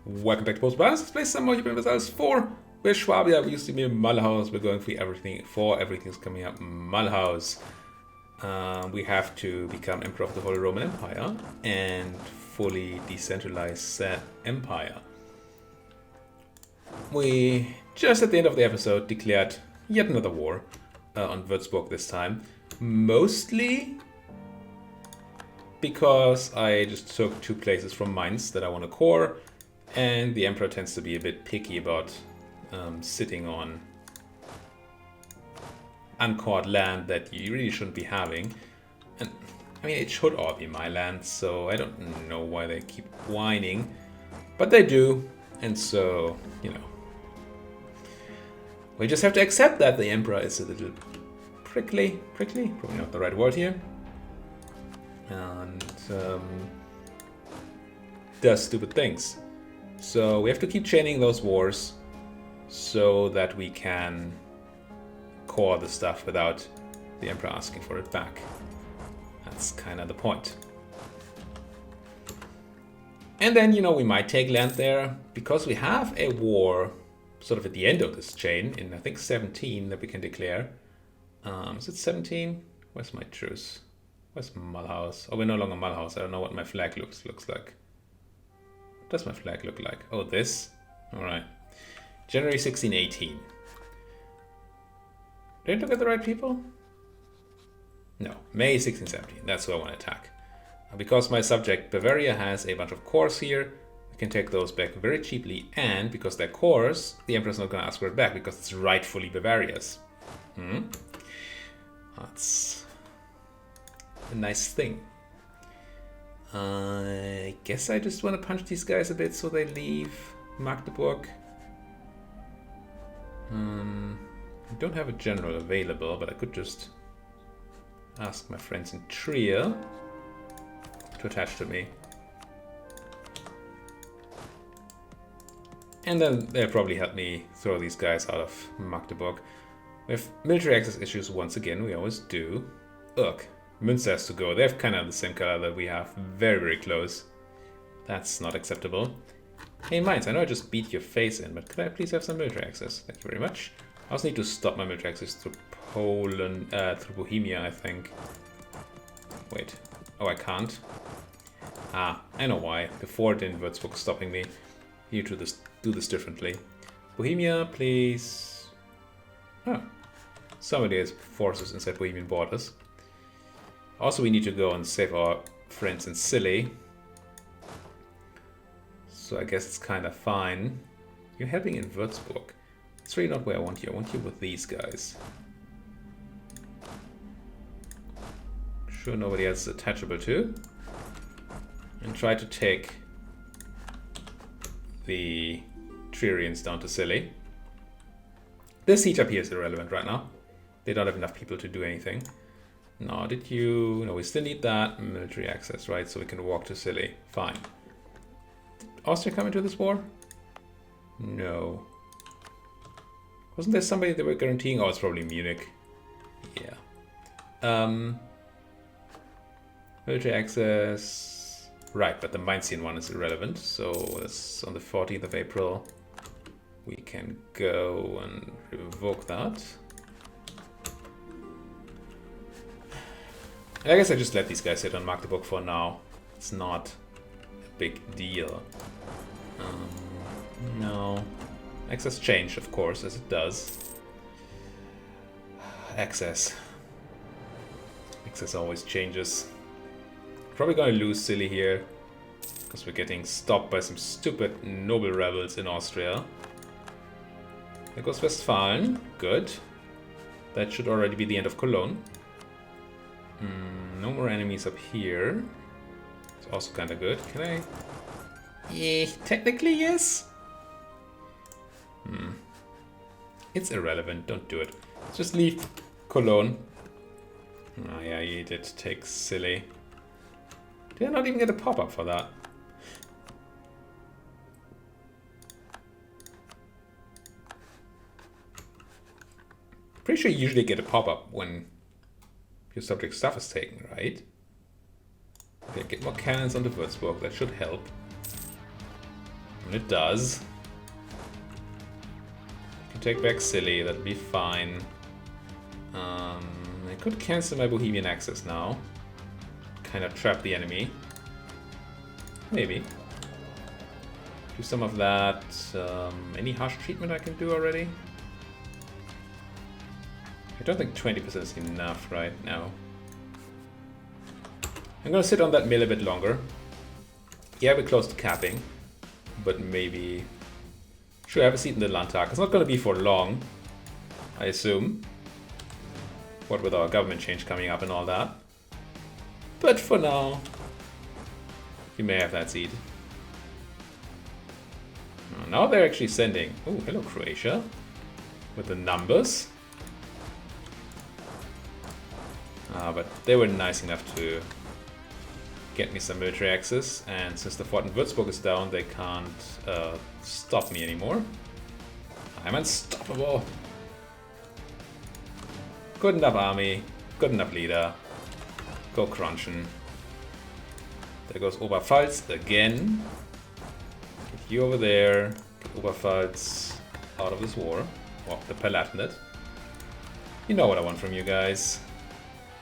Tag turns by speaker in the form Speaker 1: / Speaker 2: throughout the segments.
Speaker 1: Welcome back to Post Balance. Let's play some more Europa Universalis IV. We're Schwabia, we used to be in Mulhouse. We're going for everything's coming up Mulhouse. We have to become Emperor of the Holy Roman Empire and fully decentralize said empire. We, just at the end of the episode, declared yet another war on Würzburg this time. Mostly because I just took 2 places from Mainz that I want to core, and the Emperor tends to be a bit picky about sitting on uncored land that you really shouldn't be having. And I mean, it should all be my land, so I don't know why they keep whining, but they do, and so, you know, we just have to accept that the Emperor is a little prickly, probably not the right word here, and does stupid things. So we have to keep chaining those wars so that we can core the stuff without the Emperor asking for it back. That's kind of the point. And then, you know, we might take land there because we have a war sort of at the end of this chain in, I think, 17 that we can declare. Is it 17? Where's my truce? Where's Mulhouse? Oh, we're no longer Mulhouse. I don't know what my flag looks like. What does my flag look like? Oh, this? Alright. January 1618. Did I look at the right people? No. May 1617. That's who I want to attack. Because my subject Bavaria has a bunch of cores here, we can take those back very cheaply, and because they're cores, the Emperor's not going to ask for it back because it's rightfully Bavaria's. That's a nice thing. I guess I just want to punch these guys a bit so they leave Magdeburg. I don't have a general available, but I could just ask my friends in Trier to attach to me. And then they'll probably help me throw these guys out of Magdeburg. We have military access issues once again, we always do. Ugh, Münster has to go. They have kind of the same color that we have. Very, very close. That's not acceptable. Hey, Mainz, I know I just beat your face in, but could I please have some military access? Thank you very much. I also need to stop my military access through Poland, through Bohemia, I think. Wait. Oh, I can't. Ah, I know why. Before it in Würzburg was stopping me. You need to do this differently. Bohemia, please. Oh. Somebody has forces inside Bohemian borders. Also, we need to go and save our friends in Scilly. So I guess it's kind of fine. You're helping in Würzburg. It's really not where I want you. I want you with these guys. Sure nobody else is attachable to. And try to take the Tririans down to Scilly. This siege up here is irrelevant right now. They don't have enough people to do anything. No, did you... No, we still need that military access, right? So we can walk to Scilly. Fine. Did Austria come into this war? No. Wasn't there somebody they were guaranteeing? Oh, it's probably Munich. Yeah. Military access... Right, but the Mainzian one is irrelevant. So that's on the 14th of April. We can go and revoke that. I guess I just let these guys sit on Magdeburg for now. It's not a big deal. No. Access change, of course, as it does. Access. Access always changes. Probably gonna lose Scilly here. Because we're getting stopped by some stupid noble rebels in Austria. There goes Westphalen. Good. That should already be the end of Cologne. No more enemies up here. It's also kind of good. Can I? Yeah, technically yes. It's irrelevant. Don't do it. Let's just leave Cologne. Oh yeah, you did take Scilly. Did I not even get a pop-up for that? Pretty sure you usually get a pop-up when your subject stuff is taken, right? Okay, get more cannons onto Würzburg. That should help. And it does. Can take back Silly, that'll be fine. I could cancel my Bohemian access now. Kind of trap the enemy. Maybe. Do some of that. Any harsh treatment I can do already? I don't think 20% is enough right now. I'm gonna sit on that mill a bit longer. Yeah, we're close to capping. But maybe... Sure, have a seat in the Landtag. It's not gonna be for long, I assume. What with our government change coming up and all that. But for now, you may have that seat. Oh, now they're actually sending... Oh, hello Croatia. With the numbers. But they were nice enough to get me some military access. And since the fort in Würzburg is down, they can't stop me anymore. I'm unstoppable. Good enough army. Good enough leader. Go crunching. There goes Oberpfalz again. Get you over there. Get Oberpfalz out of this war. Or the Palatinate. You know what I want from you guys.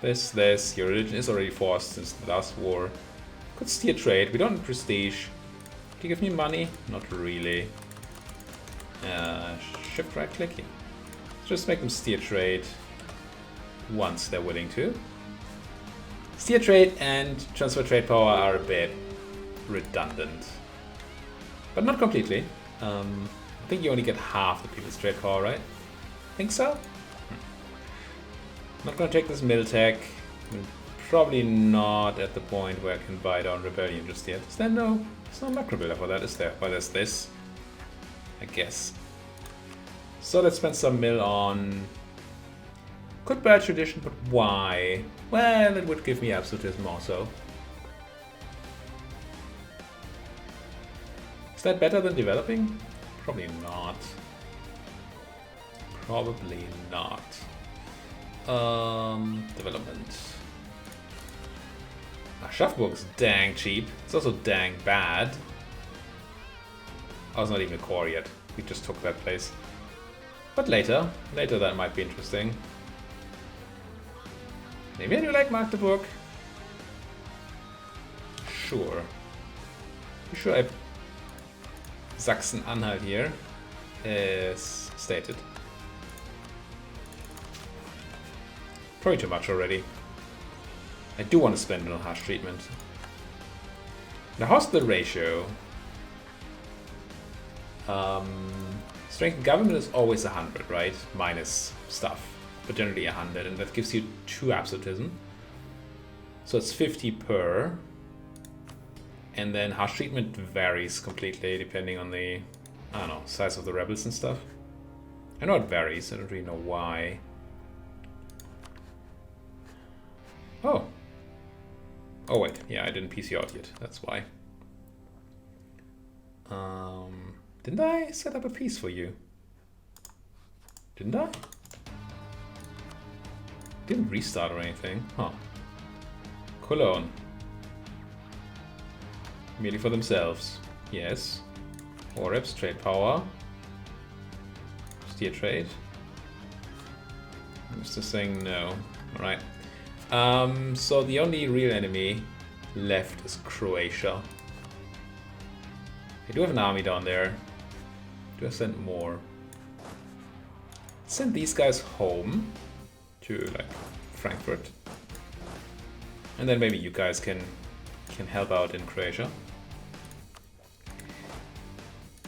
Speaker 1: This. Your religion is already forced since the last war. Could steer trade. We don't have prestige. Do you give me money? Not really. Shift right clicking. Just make them steer trade once they're willing to. Steer trade and transfer trade power are a bit redundant. But not completely. I think you only get half the people's trade power, right? Think so? Not gonna take this mill tech. Probably not at the point where I can buy down rebellion just yet. Is there no? There's no macro builder for that, is there? Well, there's this, I guess. So let's spend some mill on. Could buy tradition, but why? Well, it would give me absolutism also. Is that better than developing? Probably not. Probably not. Development. Schaffenburg is dang cheap. It's also dang bad. Oh, it's not even a core yet. We just took that place. But later that might be interesting. Maybe I do like Magdeburg. Sure. You sure I... Sachsen-Anhalt here is stated. Probably too much already. I do want to spend it on harsh treatment. Now, how's the ratio? Strength in government is always 100, right? Minus stuff. But generally 100, and that gives you 2 absolutism. So it's 50 per. And then harsh treatment varies completely depending on the, I don't know, size of the rebels and stuff. I know it varies, I don't really know why. Oh. Oh wait, yeah, I didn't PC out yet, that's why. Didn't I set up a piece for you? Didn't I? Didn't restart or anything, huh? Cologne. Merely for themselves, yes. Orebs, trade power. Steer trade. I'm just saying no. Alright. So the only real enemy left is Croatia. I do have an army down there. Do I send more? Send these guys home to like Frankfurt. And then maybe you guys can help out in Croatia.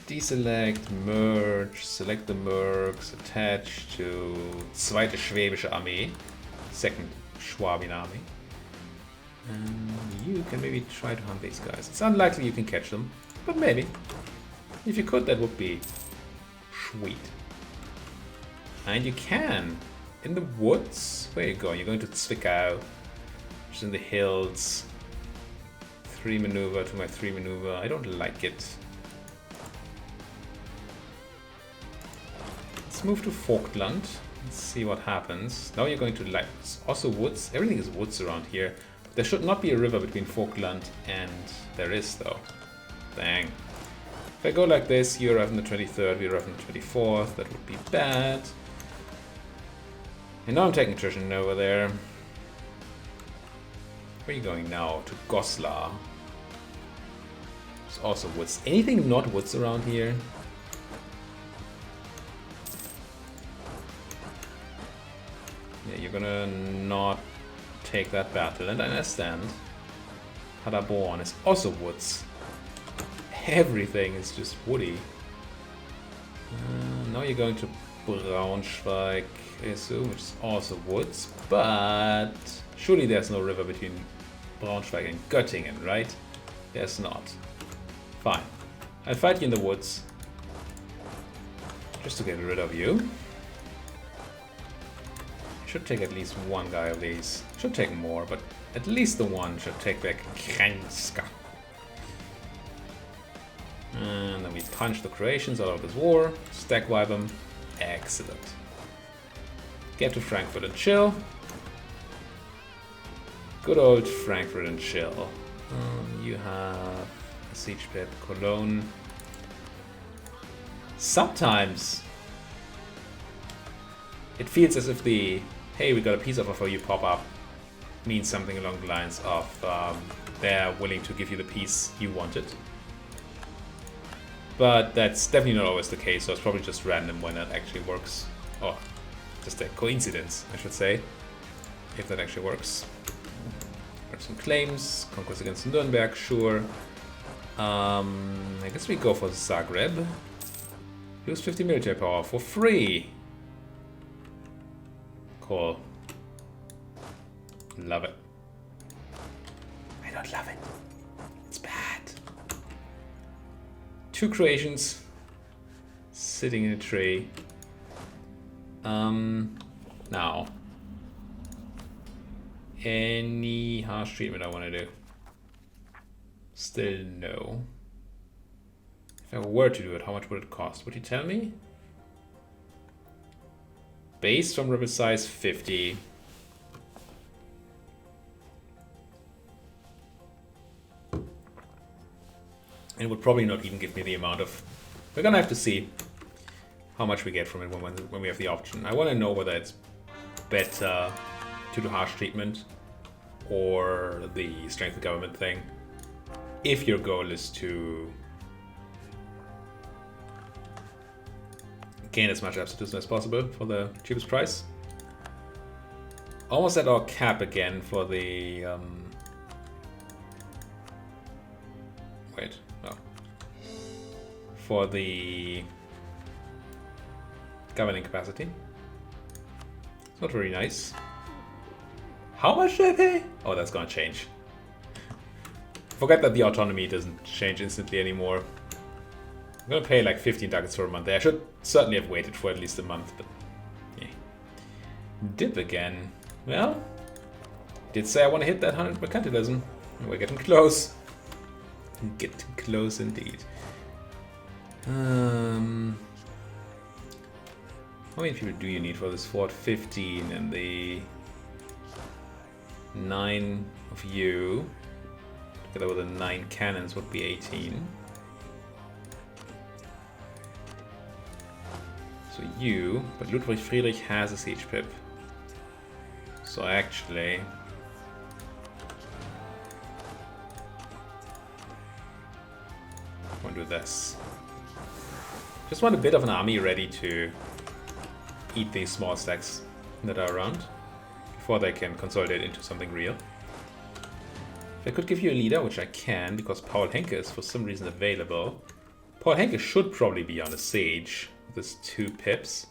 Speaker 1: Deselect, merge, select the mercs, attach to Zweite Schwäbische Armee, second Schwabian army. And you can maybe try to hunt these guys. It's unlikely you can catch them, but maybe. If you could, that would be sweet. And you can. In the woods? Where are you going? You're going to Zwickau, which is in the hills. 3 maneuver to my 3 maneuver. I don't like it. Let's move to Vogtland. Let's see what happens. Now you're going to like also woods. Everything is woods around here. There should not be a river between Vogtland and there is though. Dang. If I go like this, you arrive on the 23rd, we arrive on the 24th, that would be bad. And now I'm taking attrition over there. Where are you going now? To Goslar. There's also woods. Anything not woods around here? Yeah, you're gonna not take that battle, and I understand. Paderborn is also woods. Everything is just woody. Now you're going to Braunschweig, I assume, which is also woods, but surely there's no river between Braunschweig and Göttingen, right? There's not. Fine. I'll fight you in the woods. Just to get rid of you. Should take at least one guy of these. Should take more, but at least the one should take back Kranjska. And then we punch the Croatians out of this war. Stack wipe them. Excellent. Get to Frankfurt and chill. Good old Frankfurt and chill. You have a siege pip, Cologne. Sometimes it feels as if the "hey, we got a peace offer for you" pop-up means something along the lines of they're willing to give you the peace you wanted. But that's definitely not always the case, so it's probably just random when that actually works. Or just a coincidence, I should say, if that actually works. Got some claims, conquest against Nuremberg, sure. I guess we go for Zagreb. Use 50 military power for free. Cool. Love it. I don't love it. It's bad. 2 Croatians sitting in a tree. Now. Any harsh treatment I want to do? Still no. If I were to do it, how much would it cost? Would you tell me? Base from rebel size 50. It would probably not even give me the amount of... We're gonna have to see how much we get from it when we have the option. I want to know whether it's better to do harsh treatment or the strength of government thing. If your goal is to gain as much absolutism as possible for the cheapest price. Almost at our cap again for the... wait, no. For the governing capacity. It's not very nice. How much do I pay? Oh, that's gonna change. Forget that the autonomy doesn't change instantly anymore. I'm gonna pay like 15 ducats for a month. I should certainly have waited for at least a month, but yeah. Dip again. Well, did say I want to hit that 100 mercantilism. We're getting close. Getting close indeed. How many people do you need for this fort? 15, and the 9 of you together with the 9 cannons would be 18. So you, but Ludwig Friedrich has a siege pip. So actually, I'm going to do this. Just want a bit of an army ready to eat these small stacks that are around before they can consolidate into something real. If I could give you a leader, which I can, because Paul Henke is for some reason available. Paul Henke should probably be on a siege with his 2 pips.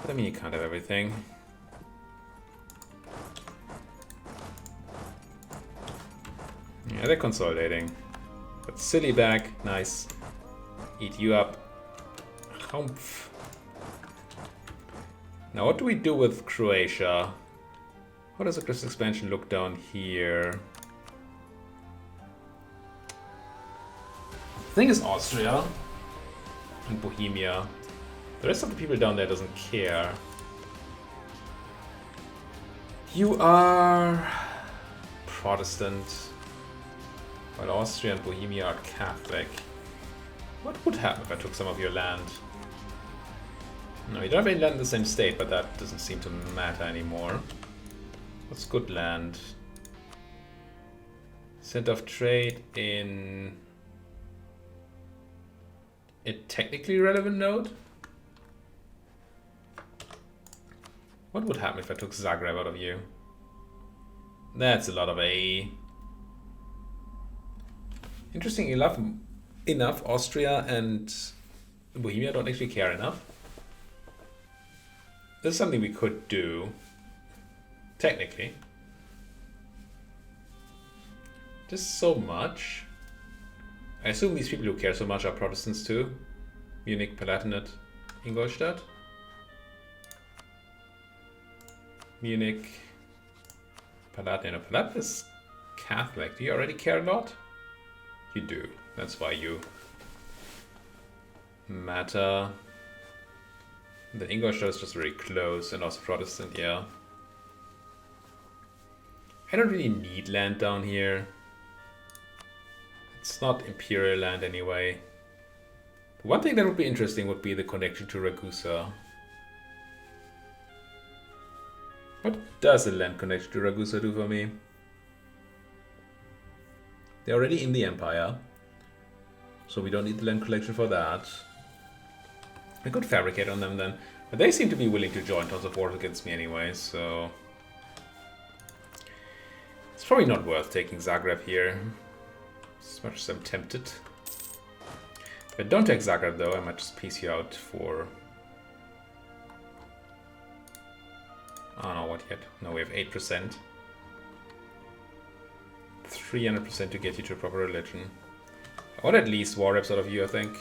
Speaker 1: But I mean, you can't have everything. Yeah, they're consolidating. But silly back, nice. Eat you up. Humph. Now what do we do with Croatia? How does the Christian expansion look down here? The thing is Austria and Bohemia. The rest of the people down there doesn't care. You are Protestant. While Austria and Bohemia are Catholic. What would happen if I took some of your land? No, you don't have any land in the same state, but that doesn't seem to matter anymore. What's good land? Center of trade in a technically relevant node? What would happen if I took Zagreb out of you? That's a lot of A. Interesting enough, Austria and Bohemia don't actually care enough. This is something we could do, technically. Just so much. I assume these people who care so much are Protestants too. Munich, Palatinate, Ingolstadt. Munich, Palatinate. No, Palatinate is Catholic. Do you already care a lot? You do. That's why you matter. The Ingolstadt is just very close and also Protestant, yeah. I don't really need land down here. It's not imperial land anyway. One thing that would be interesting would be the connection to Ragusa. What does a land connection to Ragusa do for me? They're already in the Empire, so we don't need the land collection for that. I could fabricate on them then, but they seem to be willing to join tons of wars against me anyway, so it's probably not worth taking Zagreb here, as much as I'm tempted. If I don't take Zagreb though, I might just piece you out for... I don't know what yet. No, we have 8%. 300% to get you to a proper religion. I want at least war reps out of you, I think.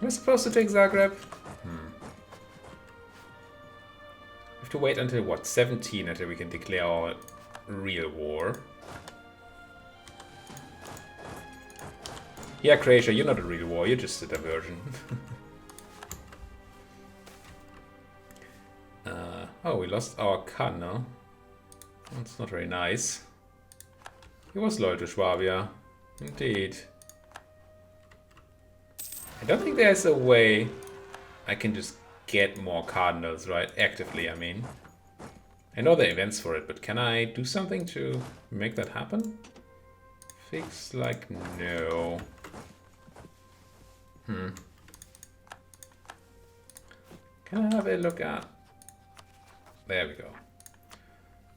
Speaker 1: Am I supposed to take Zagreb? We have to wait until, what, 17 until we can declare our real war. Yeah, Croatia, you're not a real war, you're just a diversion. Oh, we lost our Khan, no? That's not very nice. He was loyal to Swabia. Indeed. I don't think there's a way I can just get more cardinals, right? Actively, I mean. I know there are events for it, but can I do something to make that happen? Fix like no. Can I have a look at... There we go.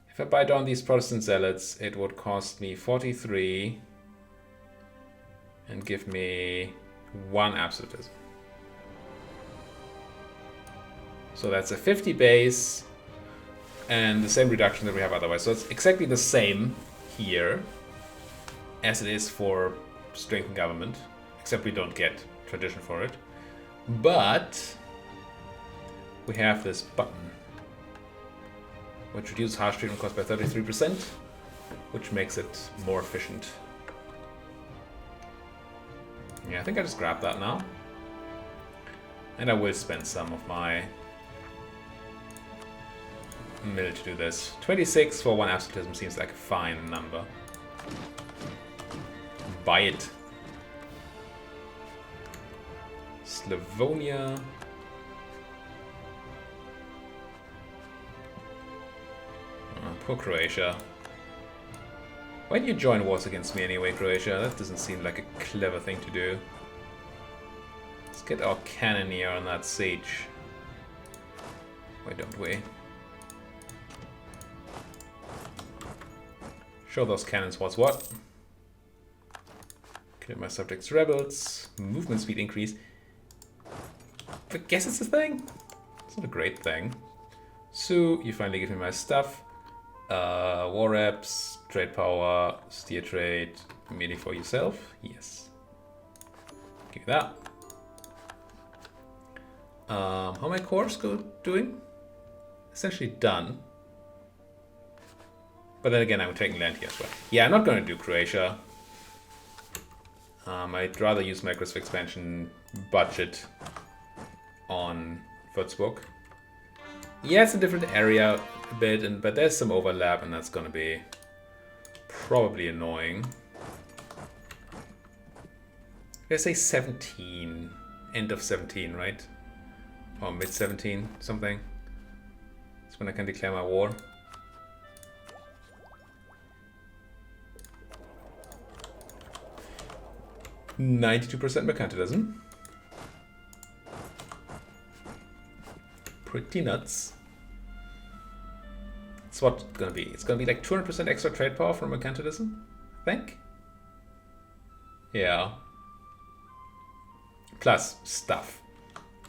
Speaker 1: If I buy down these Protestant zealots, it would cost me 43 and give me 1 absolutism. So that's a 50 base and the same reduction that we have otherwise. So it's exactly the same here as it is for strengthened government, except we don't get tradition for it. But we have this button, which reduces harsh treatment cost by 33%, which makes it more efficient. Yeah, I think I just grab that now. And I will spend some of my mill to do this. 26 for 1 absolutism seems like a fine number. Buy it. Slavonia. Poor Croatia. Why do you join wars against me anyway, Croatia? That doesn't seem like a clever thing to do. Let's get our cannoneer on that siege. Why don't we? Show those cannons what's what. Kill my subjects' rebels. Movement speed increase. I guess it's a thing. It's not a great thing. Sue, you finally give me my stuff. War reps, trade power, steer trade, immediately for yourself. Yes. Give me that. How my cores doing? Essentially done. But then again, I'm taking land here as well. Yeah, I'm not going to do Croatia. I'd rather use my aggressive expansion budget on Würzburg. Yeah, it's a different area a bit, but there's some overlap, and that's going to be probably annoying. I say 17, end of 17, right? Or mid 17, something. That's when I can declare my war. "92% mercantilism." Pretty nuts. It's what it's gonna be. It's gonna be like 200% extra trade power from mercantilism, I think. Yeah. Plus stuff.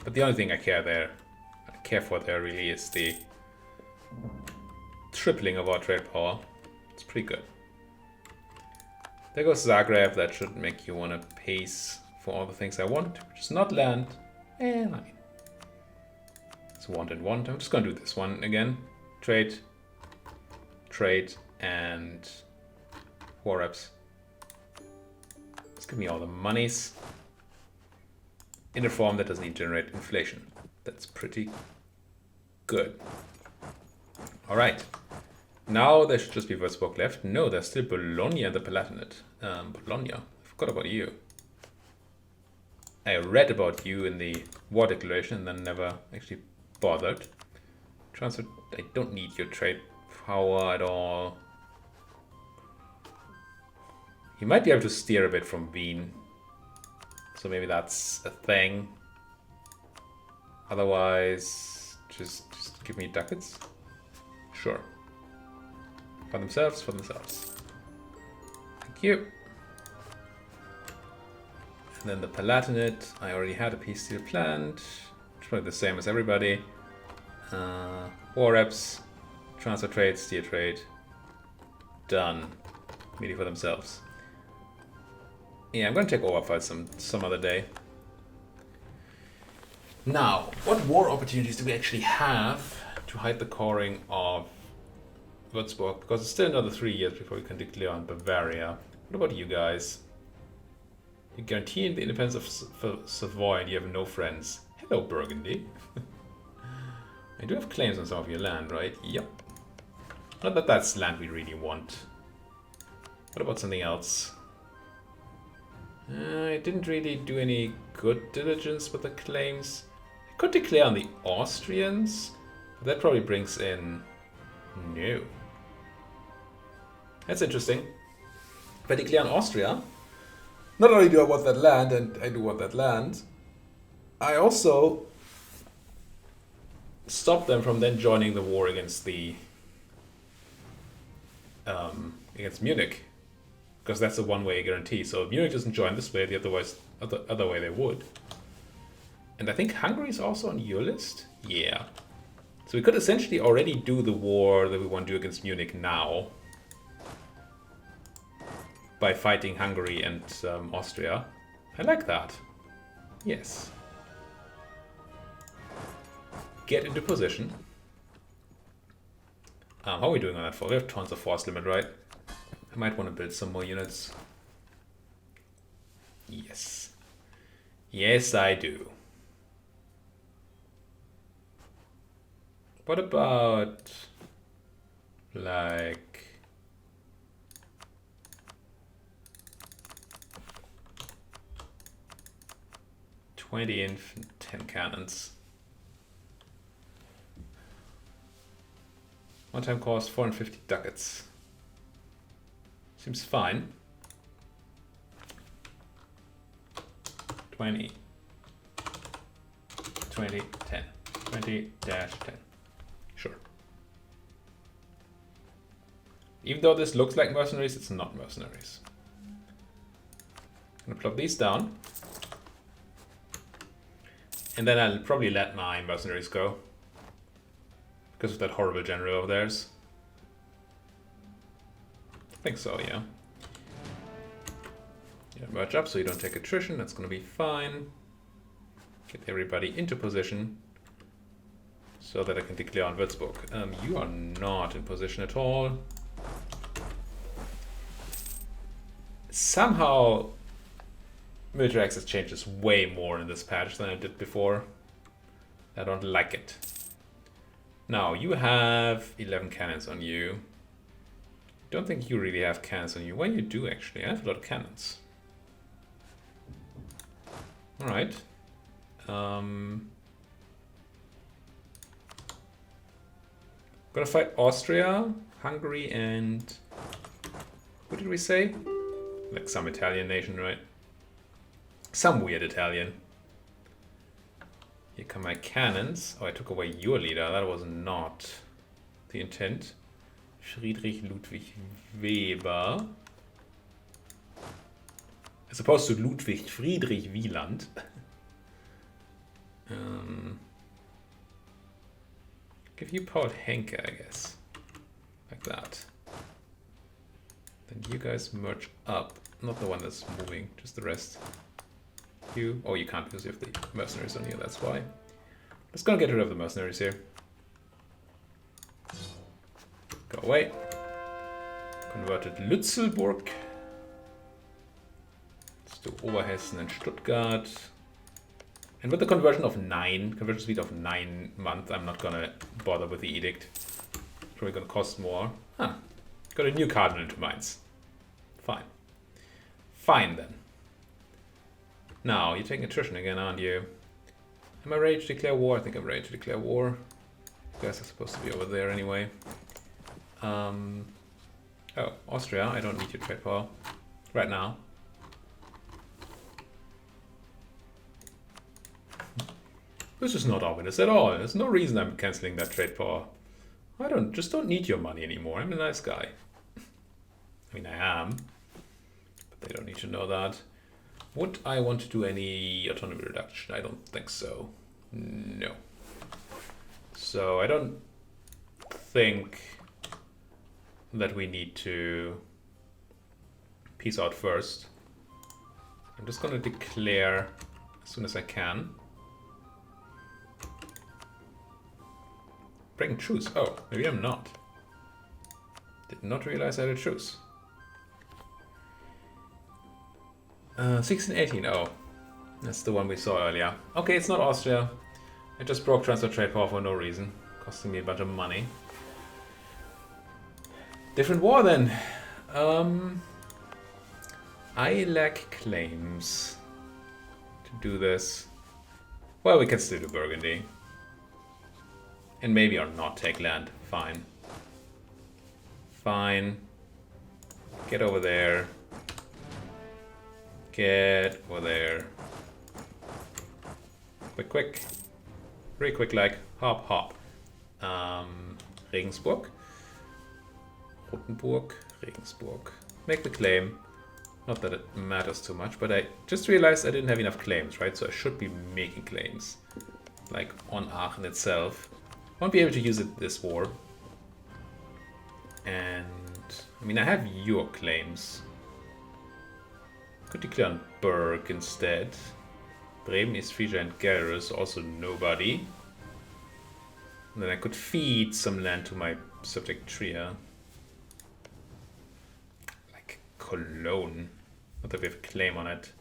Speaker 1: But the only thing I care for there really is the tripling of our trade power. It's pretty good. There goes Zagreb. That should make you want to pace for all the things I want, which is not land and money. It's want and want. I'm just gonna do this one again. Trade, and war reps. Just give me all the monies in a form that doesn't need to generate inflation. That's pretty good. All right. Now there should just be Würzburg left. No, there's still Bologna and the Palatinate. Bologna, I forgot about you. I read about you in the war declaration and then never actually bothered. Transfer, I don't need your trade power at all. You might be able to steer a bit from Wien. So maybe that's a thing. Otherwise, just give me ducats. Sure. For themselves, for themselves. Thank you. And then the Palatinate. I already had a peace deal planned. It's probably the same as everybody. War reps, transfer trade, steer trade. Done. Really for themselves. Yeah, I'm gonna take over some other day. Now, what war opportunities do we actually have to hide the coring of Würzburg? Because it's still another 3 years before we can declare on Bavaria. What about you guys? You guarantee the independence of Savoy and you have no friends. Hello, Burgundy. I do have claims on some of your land, right? Yep. Not that that's land we really want. What about something else? I didn't really do any good diligence with the claims. I could declare on the Austrians, but that probably brings in... No. That's interesting. If I declare on Austria, not only do I want that land, and I do want that land, I also stop them from then joining the war against the against Munich, because that's a one-way guarantee. So if Munich doesn't join this way, the other way they would. And I think Hungary is also on your list. Yeah. So we could essentially already do the war that we want to do against Munich now by fighting Hungary and Austria. I like that. Yes. Get into position. How are we doing on that for? We have tons of force limit, right? I might want to build some more units. Yes. Yes, I do. What about like $20 and 10 cannons? One time cost 450 ducats. Seems fine. 20, 20, 10. 20-10. Sure. Even though this looks like mercenaries, it's not mercenaries. I'm gonna plop these down. And then I'll probably let my mercenaries go. Because of that horrible general of theirs. I think so, yeah. Yeah, merge up so you don't take attrition, that's gonna be fine. Get everybody into position so that I can declare on Würzburg. You are not in position at all. Somehow military access changes way more in this patch than I did before. I don't like it. Now, you have 11 cannons on you. Don't think you really have cannons on you. Well, you do actually. I have a lot of cannons. Alright. Gonna fight Austria, Hungary, and... what did we say? Like some Italian nation, right? Some weird Italian. Here come my cannons. Oh, I took away your leader. That was not the intent. Friedrich Ludwig Weber. As opposed to Ludwig Friedrich Wieland. Give you Paul Henke, I guess. Like that. Then you guys merge up. Not the one that's moving, just the rest. You. Oh, you can't because you have the mercenaries on you, that's why. Let's go get rid of the mercenaries here. Go away. Converted Lützelburg. Let's do Oberhessen and Stuttgart. And with the conversion speed of 9 months, I'm not gonna bother with the edict. Probably gonna cost more. Huh. Got a new cardinal into Mainz. Fine. Fine then. Now, you're taking attrition again, aren't you? Am I ready to declare war? I think I'm ready to declare war. You guys are supposed to be over there anyway. Oh, Austria, I don't need your trade power. Right now. This is not ominous at all. There's no reason I'm cancelling that trade power. I don't need your money anymore. I'm a nice guy. I mean, I am. But they don't need to know that. Would I want to do any autonomy reduction? I don't think so. No. So I don't think that we need to peace out first. I'm just going to declare as soon as I can. Breaking truce. Oh, maybe I'm not. Did not realize I had a truce. 1618. Oh, that's the one we saw earlier. Okay, it's not Austria. I just broke transfer trade power for no reason, costing me a bunch of money. Different war then. I lack claims to do this. Well, we can still do Burgundy. And maybe or not take land. Fine. Fine. Get over there. Get over there. Quick, quick. Very quick, like hop, hop. Regensburg. Rothenburg. Regensburg. Make the claim. Not that it matters too much, but I just realized I didn't have enough claims, right? So I should be making claims. Like on Aachen itself. Won't be able to use it this war. And I mean, I have your claims. Could declare on Berg instead. Bremen, East Frisia, and Glarus, also nobody. And then I could feed some land to my subject Trier. Like Cologne. Not that we have a claim on it.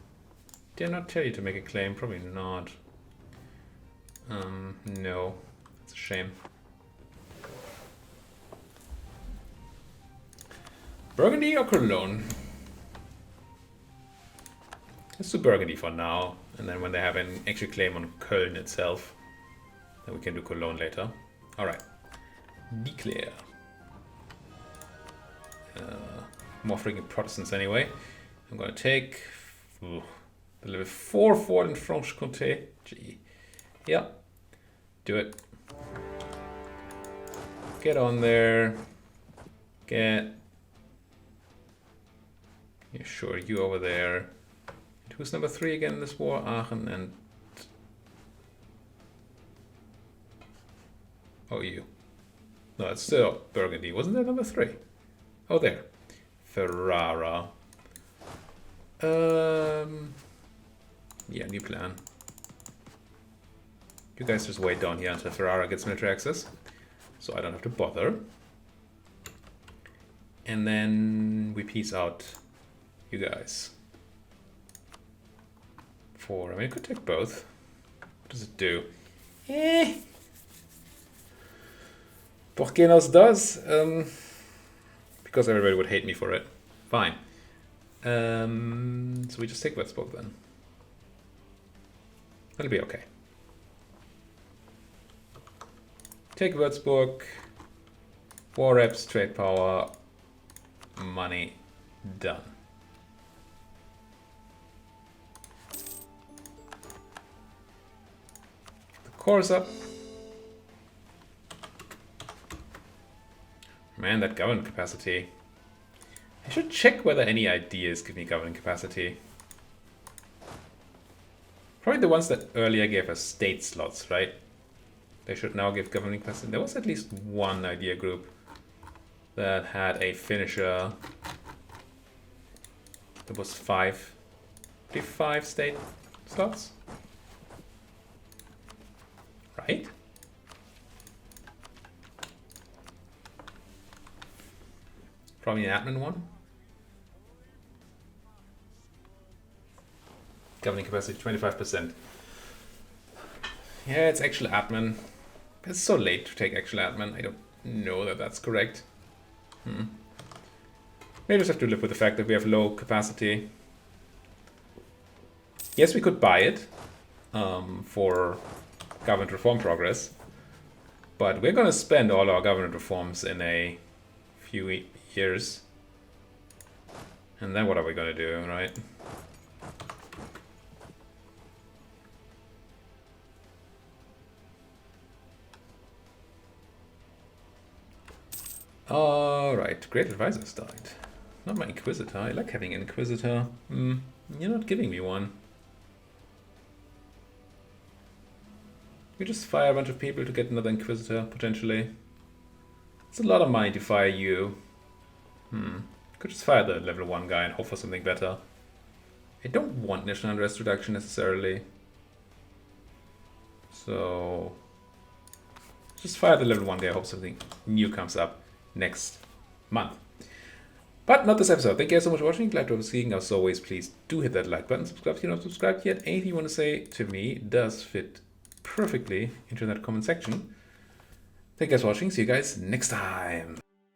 Speaker 1: Did I not tell you to make a claim? Probably not. No. It's a shame. Burgundy or Cologne? Let's do Burgundy for now. And then when they have an actual claim on Köln itself, then we can do Cologne later. Alright. Declare. More freaking Protestants anyway. I'm gonna take the level 4 fort in Franche-Comté. Gee. Yeah. Do it. Get on there. Get. Yeah, sure, you over there. And who's number 3 again in this war? Aachen and. Oh, you. No, it's still Burgundy. Wasn't there number 3? Oh, there. Ferrara. Yeah, new plan. You guys just wait down here until Ferrara gets military access. So I don't have to bother. And then we peace out you guys. I mean, I could take both. What does it do? Por que nos does? because everybody would hate me for it. Fine. So we just take Würzburg then. That'll be okay. Take Würzburg, war reps, trade power, money, done. The core's up. Man, that government capacity. I should check whether any ideas give me government capacity. Probably the ones that earlier gave us state slots, right? They should now give governing capacity. There was at least one idea group that had a finisher. There was 5 state slots, right? Probably an admin one. Governing capacity 25%. Yeah, it's actual admin. It's so late to take actual admin. I don't know that that's correct. Maybe just have to live with the fact that we have low capacity. Yes, we could buy it for government reform progress, but we're going to spend all our government reforms in a few years. And then what are we going to do, right? Alright, great advisors died. Not my Inquisitor. I like having an Inquisitor. You're not giving me one. We just fire a bunch of people to get another Inquisitor, potentially. It's a lot of money to fire you. Could just fire the level 1 guy and hope for something better. I don't want national unrest reduction necessarily. So just fire the level 1 guy, hope something new comes up next month. But not this episode. Thank you guys so much for watching. Glad to have seeing. As always, please do hit that like button. Subscribe if you're not subscribed yet. Anything you want to say to me does fit perfectly into that comment section. Thank you guys for watching. See you guys next time.